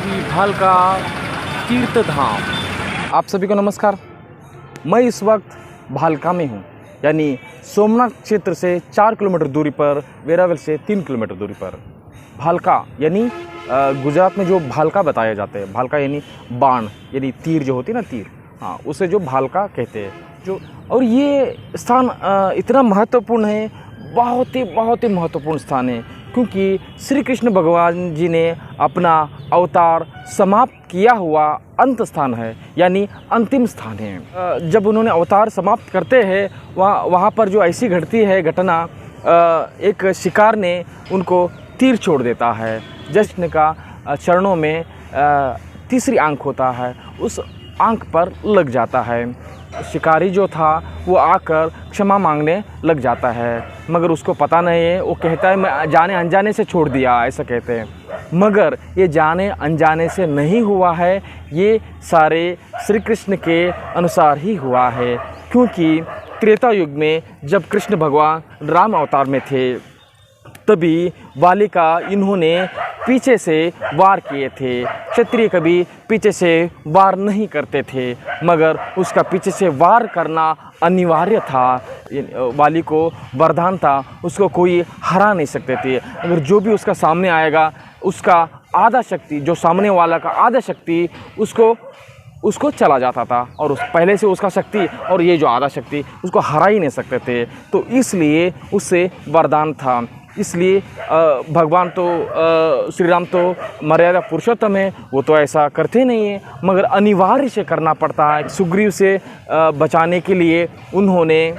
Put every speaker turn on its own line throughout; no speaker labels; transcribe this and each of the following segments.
श्री भालका तीर्थ धाम। आप सभी को नमस्कार। मैं इस वक्त भालका में हूँ, यानी सोमनाथ क्षेत्र से 4 किलोमीटर दूरी पर, वेरावल से 3 किलोमीटर दूरी पर। भालका यानी गुजरात में जो भालका बताया जाता है, भालका यानी बाण, यानी तीर जो होती है ना, तीर, हाँ, उसे जो भालका कहते हैं। जो और ये स्थान इतना महत्वपूर्ण है, बहुत ही महत्वपूर्ण स्थान है, क्योंकि श्री कृष्ण भगवान जी ने अपना अवतार समाप्त किया हुआ अंत स्थान है, यानी अंतिम स्थान है। जब उन्होंने अवतार समाप्त करते हैं, वहाँ पर जो ऐसी घटती है घटना, एक शिकार ने उनको तीर छोड़ देता है। जश्न का चरणों में तीसरी आंख होता है, उस आंख पर लग जाता है। शिकारी जो था वो आकर क्षमा मांगने लग जाता है, मगर उसको पता नहीं है। वो कहता है मैं जाने अनजाने से छोड़ दिया, ऐसा कहते हैं। मगर ये जाने अनजाने से नहीं हुआ है, ये सारे श्री कृष्ण के अनुसार ही हुआ है। क्योंकि त्रेता युग में जब कृष्ण भगवान राम अवतार में थे, तभी वाली का इन्होंने पीछे से वार किए थे। क्षत्रिय कभी पीछे से वार नहीं करते थे, मगर उसका पीछे से वार करना अनिवार्य था। वाली को वरदान था, उसको कोई हरा नहीं सकते थे। अगर जो भी उसका सामने आएगा, उसका आधा शक्ति, जो सामने वाला का आधा शक्ति उसको चला जाता था, और उस पहले से उसका शक्ति और ये जो आधा शक्ति उसको हरा ही नहीं सकते थे। तो इसलिए उससे वरदान था। इसलिए भगवान तो श्री राम तो मर्यादा पुरुषोत्तम है, वो तो ऐसा करते नहीं है, मगर अनिवार्य से करना पड़ता है। सुग्रीव से बचाने के लिए उन्होंने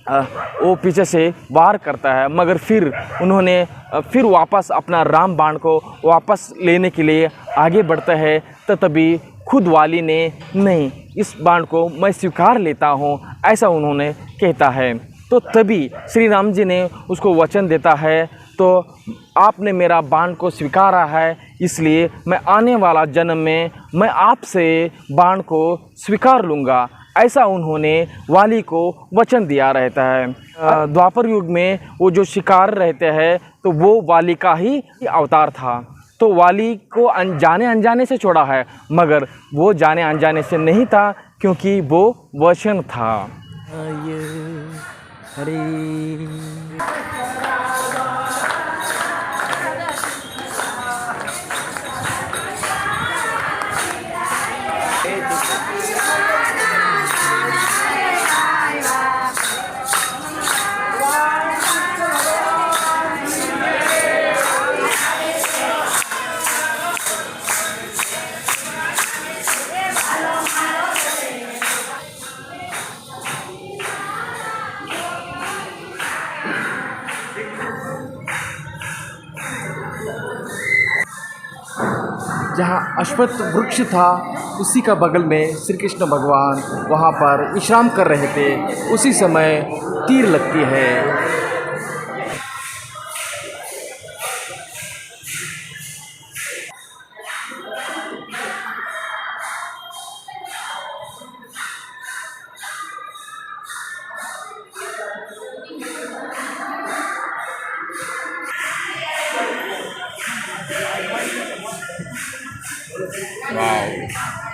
वो पीछे से वार करता है, मगर फिर उन्होंने फिर वापस अपना राम बाण को वापस लेने के लिए आगे बढ़ता है। तो तभी खुद वाली ने नहीं, इस बाण को मैं स्वीकार लेता हूँ, ऐसा उन्होंने कहता है। तो तभी श्री राम जी ने उसको वचन देता है, तो आपने मेरा बाण को स्वीकारा है, इसलिए मैं आने वाला जन्म में मैं आपसे बाण को स्वीकार लूँगा, ऐसा उन्होंने वाली को वचन दिया रहता है। द्वापर युग में वो जो शिकार रहते हैं, तो वो वाली का ही अवतार था। तो वाली को जाने अनजाने से छोड़ा है, मगर वो जाने अनजाने से नहीं था, क्योंकि वो वचन था। हरे जहाँ अश्वत्थ वृक्ष था, उसी का बगल में श्री कृष्ण भगवान वहाँ पर विश्राम कर रहे थे। उसी समय तीर लगती है। वाव।